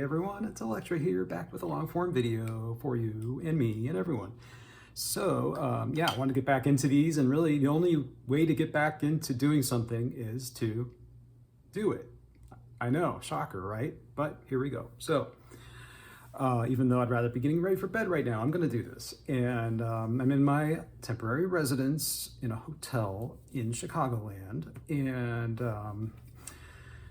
everyone, it's Electra here, back with a long form video for you and me and everyone. So yeah, I want to get back into these, and really the only way to get back into doing something is to do it. I know, shocker, right? But here we go. So even though I'd rather be getting ready for bed right now, I'm going to do this. And I'm in my temporary residence in a hotel in Chicagoland, and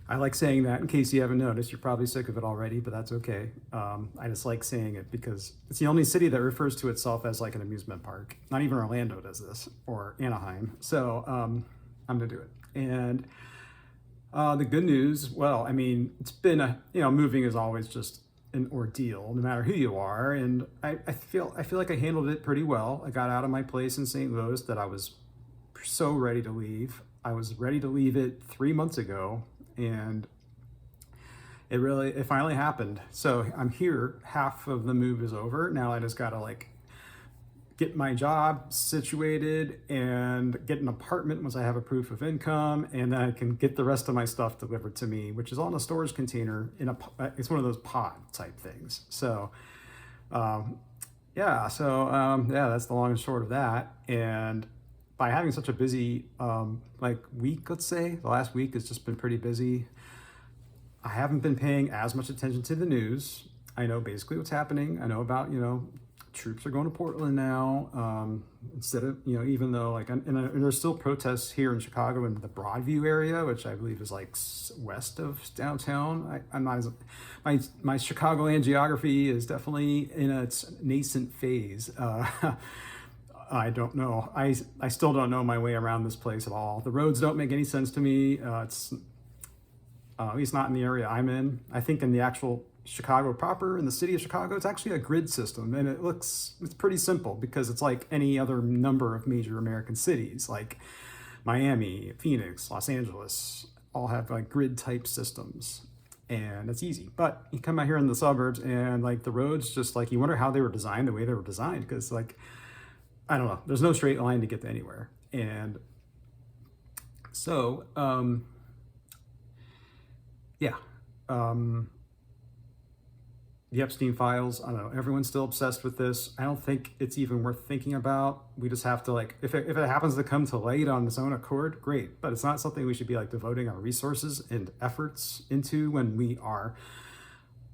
I like saying that in case you haven't noticed. You're probably sick of it already, but that's okay. I just like saying it because it's the only city that refers to itself as like an amusement park. Not even Orlando does this, or Anaheim. So I'm gonna do it. And the good news, well, I mean, it's been moving is always just an ordeal, no matter who you are. And I feel like I handled it pretty well. I got out of my place in St. Louis that I was so ready to leave. I was ready to leave it 3 months ago. And it finally happened. So I'm here, half of the move is over. Now I just gotta like get my job situated and get an apartment once I have a proof of income, and then I can get the rest of my stuff delivered to me, which is all in a storage container it's one of those pod type things. So yeah, that's the long and short of that. And by having such a busy week, let's say, the last week has just been pretty busy. I haven't been paying as much attention to the news. I know basically what's happening. I know about, troops are going to Portland now, instead of, even though and there's still protests here in Chicago in the Broadview area, which I believe is like west of downtown. I'm not my Chicagoland geography is definitely in its nascent phase. I don't know. I still don't know my way around this place at all. The roads don't make any sense to me. It's at least not in the area I'm in. I think in the actual Chicago proper, in the city of Chicago, it's actually a grid system, and it's pretty simple because it's like any other number of major American cities, like Miami, Phoenix, Los Angeles, all have like grid type systems, and it's easy. But you come out here in the suburbs, and like the roads, just like you wonder how they were designed the way they were designed, because like, I don't know, there's no straight line to get to anywhere. And so the Epstein files, I don't know, everyone's still obsessed with this. I don't think it's even worth thinking about. We just have to if it happens to come to light on its own accord, great. But it's not something we should be devoting our resources and efforts into when we are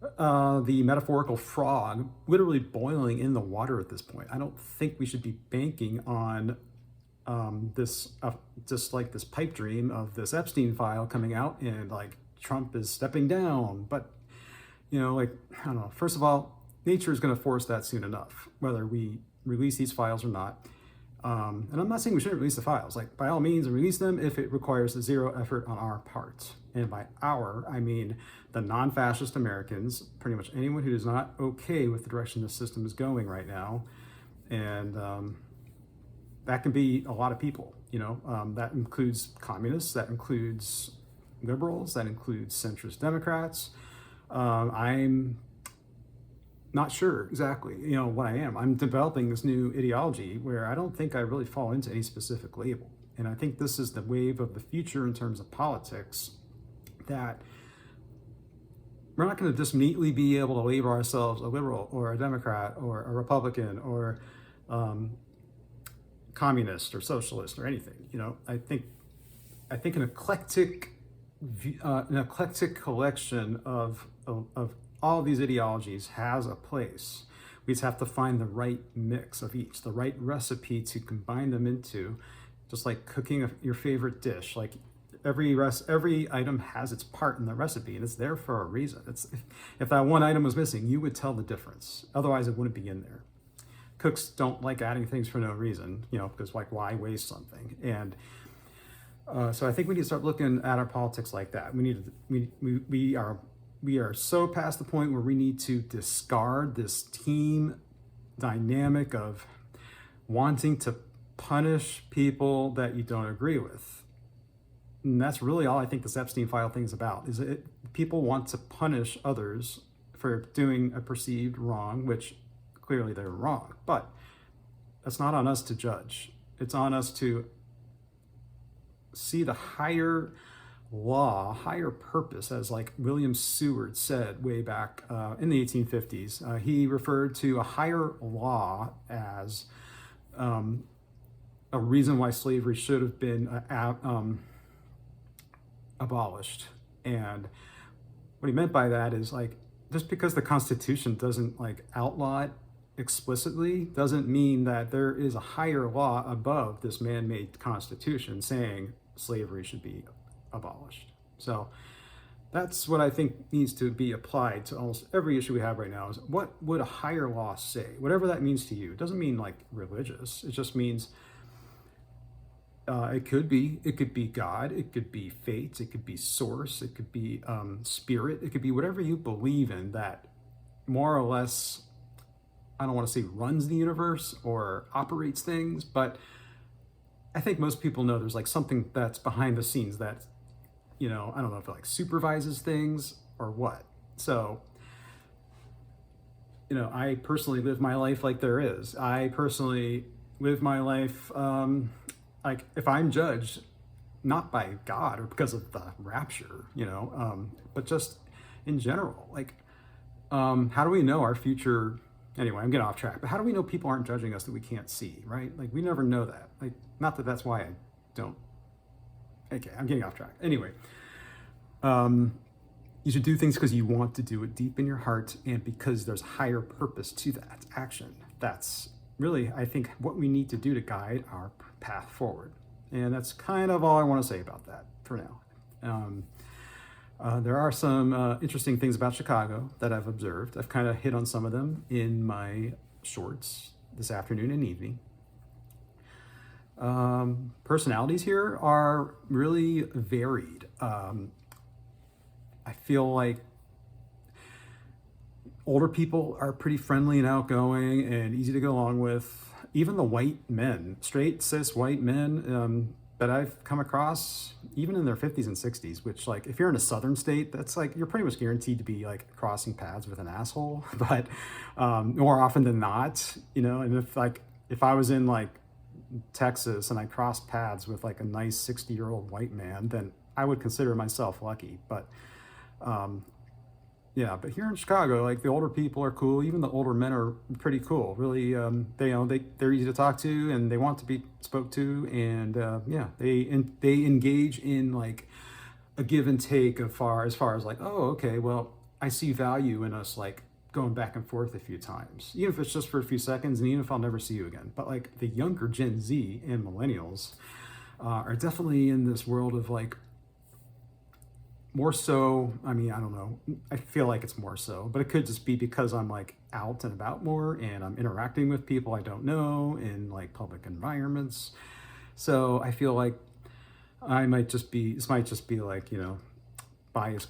the metaphorical frog literally boiling in the water at this point. I don't think we should be banking on this just like this pipe dream of this Epstein file coming out and Trump is stepping down. But I don't know, first of all, nature is going to force that soon enough, whether we release these files or not. And I'm not saying we shouldn't release the files. By all means, release them if it requires zero effort on our part. And by our, I mean the non-fascist Americans, pretty much anyone who is not okay with the direction the system is going right now. And that can be a lot of people, that includes communists, that includes liberals, that includes centrist Democrats. I'm not sure exactly, what I am. I'm developing this new ideology where I don't think I really fall into any specific label. And I think this is the wave of the future in terms of politics, that we're not going to just neatly be able to label ourselves a liberal or a Democrat or a Republican or communist or socialist or anything. I think an eclectic collection of all these ideologies has a place. We just have to find the right mix of each, the right recipe to combine them into, just like cooking your favorite dish. Like every item has its part in the recipe, and it's there for a reason. If that one item was missing, you would tell the difference. Otherwise, it wouldn't be in there. Cooks don't like adding things for no reason, because why waste something? And so I think we need to start looking at our politics like that. We are so past the point where we need to discard this team dynamic of wanting to punish people that you don't agree with. And that's really all I think this Epstein file thing is about, is people want to punish others for doing a perceived wrong, which clearly they're wrong. But that's not on us to judge. It's on us to see the higher law, higher purpose, as like William Seward said way back in the 1850s. He referred to a higher law as a reason why slavery should have been abolished. And what he meant by that is like, just because the Constitution doesn't like outlaw it explicitly doesn't mean that there is a higher law above this man-made Constitution saying slavery should be abolished. So that's what I think needs to be applied to almost every issue we have right now, is what would a higher law say? Whatever that means to you. It doesn't mean like religious. It just means it could be God, it could be fate, it could be source, it could be spirit, it could be whatever you believe in that more or less, I don't want to say runs the universe or operates things, but I think most people know there's like something that's behind the scenes that, you know, I don't know if it like supervises things or what. So, you know, I personally live my life like there is. I personally live my life like if I'm judged not by God or because of the rapture, you know, but just in general, like how do we know our future? Anyway, I'm getting off track, but how do we know people aren't judging us that we can't see, right? Like we never know that. Like, not that that's why I don't. Okay, I'm getting off track. Anyway, you should do things because you want to do it deep in your heart and because there's a higher purpose to that action. That's really, I think, what we need to do to guide our path forward. And that's kind of all I want to say about that for now. There are some interesting things about Chicago that I've observed. I've kind of hit on some of them in my shorts this afternoon and evening. Personalities here are really varied. I feel like older people are pretty friendly and outgoing and easy to get along with. Even the white men, straight cis white men that I've come across, even in their 50s and 60s, which like if you're in a southern state, that's like you're pretty much guaranteed to be like crossing paths with an asshole. But more often than not, you know, and if I was in like Texas and I crossed paths with like a nice 60-year-old white man, then I would consider myself lucky. But yeah, but here in Chicago, like the older people are cool. Even the older men are pretty cool. Really, they're easy to talk to and they want to be spoke to. And yeah, they engage in like a give and take as far as like, oh, okay, well, I see value in us like going back and forth a few times, even if it's just for a few seconds, and even if I'll never see you again. But like the younger Gen Z and millennials are definitely in this world of like, more so, I mean, I don't know, I feel like it's more so, but it could just be because I'm like out and about more and I'm interacting with people I don't know in like public environments. So I feel like this might just be like, you know, bias,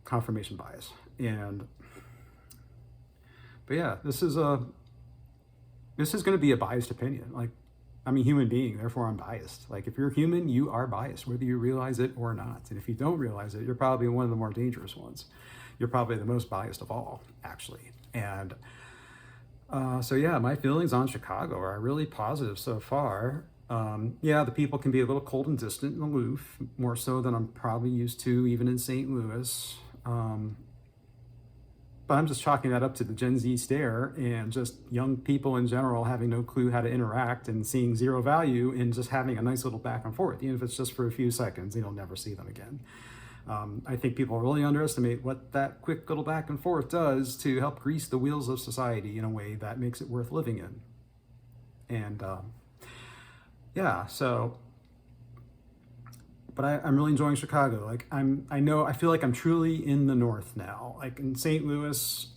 confirmation bias. But yeah, this is going to be a biased opinion. Like, I'm a human being, therefore I'm biased. Like if you're human, you are biased, whether you realize it or not. And if you don't realize it, you're probably one of the more dangerous ones. You're probably the most biased of all, actually. And so yeah, my feelings on Chicago are really positive so far. Yeah, the people can be a little cold and distant and aloof, more so than I'm probably used to even in St. Louis. But I'm just chalking that up to the Gen Z stare and just young people in general having no clue how to interact and seeing zero value in just having a nice little back and forth. Even if it's just for a few seconds, you'll never see them again. I think people really underestimate what that quick little back and forth does to help grease the wheels of society in a way that makes it worth living in. And yeah, so, but I'm really enjoying Chicago. Like I feel like I'm truly in the North now. Like in St. Louis,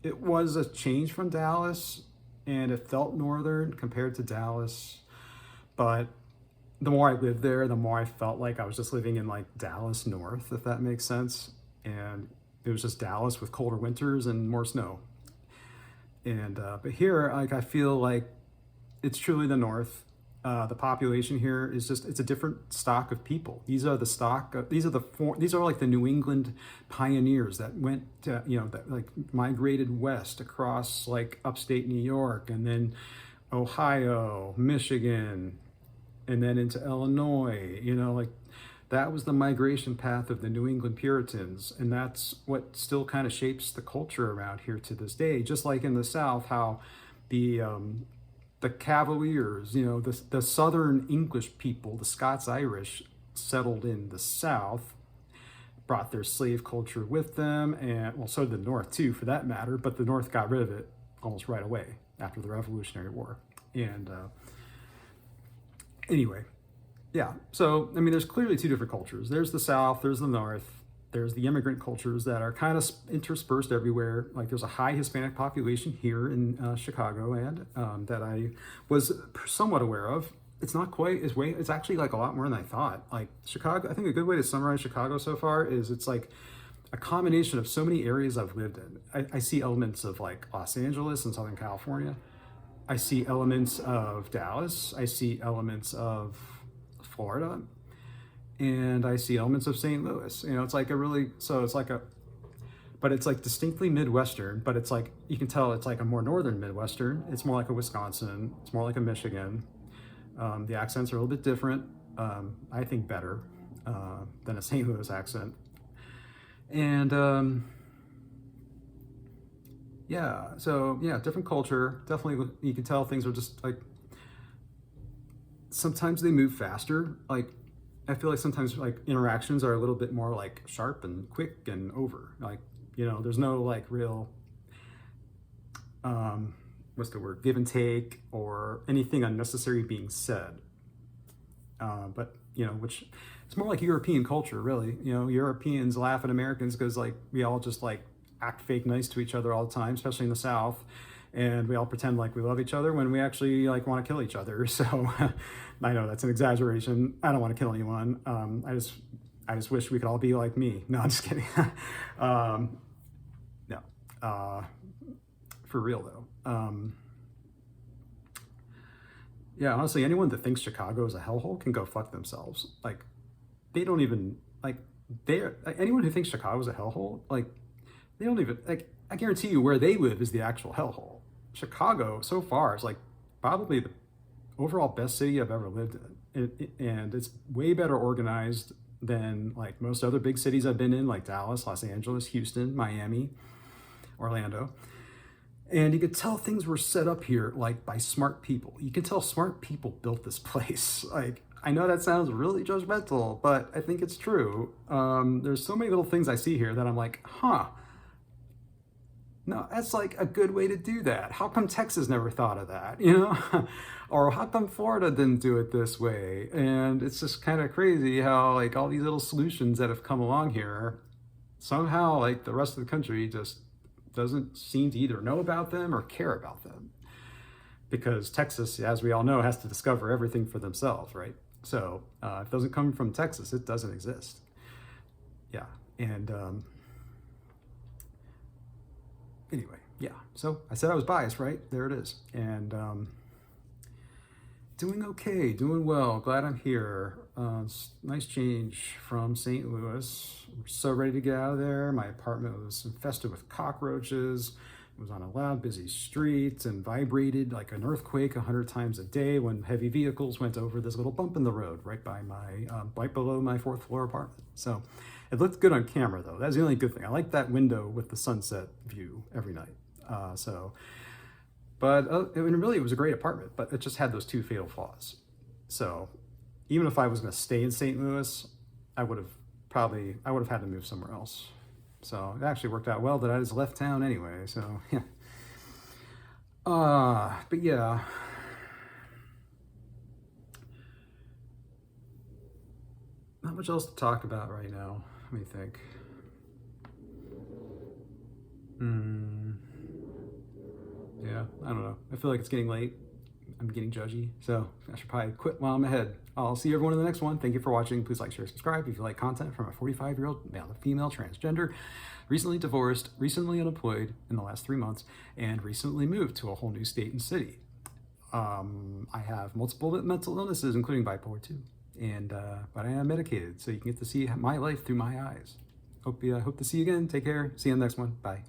it was a change from Dallas and it felt Northern compared to Dallas. But the more I lived there, the more I felt like I was just living in like Dallas North, if that makes sense. And it was just Dallas with colder winters and more snow. And, but here, like, I feel like it's truly the North. The population here is just, it's a different stock of people. These are like the New England pioneers that went to, that like migrated west across like upstate New York and then Ohio, Michigan, and then into Illinois, like That was the migration path of the New England Puritans, and that's what still kind of shapes the culture around here to this day. Just like in the South, how the Cavaliers, the Southern English people, the Scots-Irish, settled in the South, brought their slave culture with them, and well, so did the North too, for that matter. But the North got rid of it almost right away after the Revolutionary War. And anyway. Yeah, so, I mean, there's clearly two different cultures. There's the South, there's the North, there's the immigrant cultures that are kind of interspersed everywhere. Like there's a high Hispanic population here in Chicago, and that I was somewhat aware of. It's not quite as way, it's actually like a lot more than I thought. Like Chicago, I think a good way to summarize Chicago so far is it's like a combination of so many areas I've lived in. I see elements of like Los Angeles and Southern California. I see elements of Dallas. I see elements of Florida, and I see elements of St. Louis. It's like but it's like distinctly Midwestern, but it's like, you can tell it's like a more northern Midwestern. It's more like a Wisconsin. It's more like a Michigan. The accents are a little bit different. I think better than a St. Louis accent. And yeah, so yeah, different culture. Definitely, you can tell things are just like, sometimes they move faster. Like, I feel like sometimes like interactions are a little bit more like sharp and quick and over. Like, there's no like real, what's the word, give and take or anything unnecessary being said. But, which it's more like European culture, really. Europeans laugh at Americans because like we all just like act fake nice to each other all the time, especially in the South. And we all pretend like we love each other when we actually like want to kill each other. So I know that's an exaggeration. I don't want to kill anyone. I just wish we could all be like me. No, I'm just kidding. No, for real though. Yeah, honestly, anyone that thinks Chicago is a hellhole can go fuck themselves. Like, they don't even like. Anyone who thinks Chicago is a hellhole, like, they don't even like. I guarantee you, where they live is the actual hellhole. Chicago, so far, is like probably the overall best city I've ever lived in. And it's way better organized than like most other big cities I've been in, like Dallas, Los Angeles, Houston, Miami, Orlando. And you could tell things were set up here like by smart people. You can tell smart people built this place. Like, I know that sounds really judgmental, but I think it's true. There's so many little things I see here that I'm like, huh. No, that's like a good way to do that. How come Texas never thought of that, Or how come Florida didn't do it this way? And it's just kind of crazy how like all these little solutions that have come along here, somehow like the rest of the country just doesn't seem to either know about them or care about them. Because Texas, as we all know, has to discover everything for themselves, right? So if it doesn't come from Texas, it doesn't exist. Yeah, and anyway, yeah, so I said I was biased, right? There it is. And doing okay, doing well, glad I'm here. Nice change from St. Louis. We're so ready to get out of there. My apartment was infested with cockroaches. It was on a loud, busy street and vibrated like an earthquake 100 times a day when heavy vehicles went over this little bump in the road right by my, right below my 4th floor apartment. So it looked good on camera though. That's the only good thing. I like that window with the sunset view every night. But really it was a great apartment, but it just had those two fatal flaws. So even if I was going to stay in St. Louis, I would have had to move somewhere else. So it actually worked out well that I just left town anyway. So yeah. But yeah. Not much else to talk about right now. Let me think. Yeah, I don't know. I feel like it's getting late. I'm getting judgy, so I should probably quit while I'm ahead. I'll see everyone in the next one. Thank you for watching. Please like, share, subscribe if you like content from a 45-year-old male to female transgender, recently divorced, recently unemployed in the last 3 months, and recently moved to a whole new state and city. I have multiple mental illnesses, including bipolar 2, and but I am medicated, so you can get to see my life through my eyes. Hope to see you again. Take care. See you in the next one. Bye.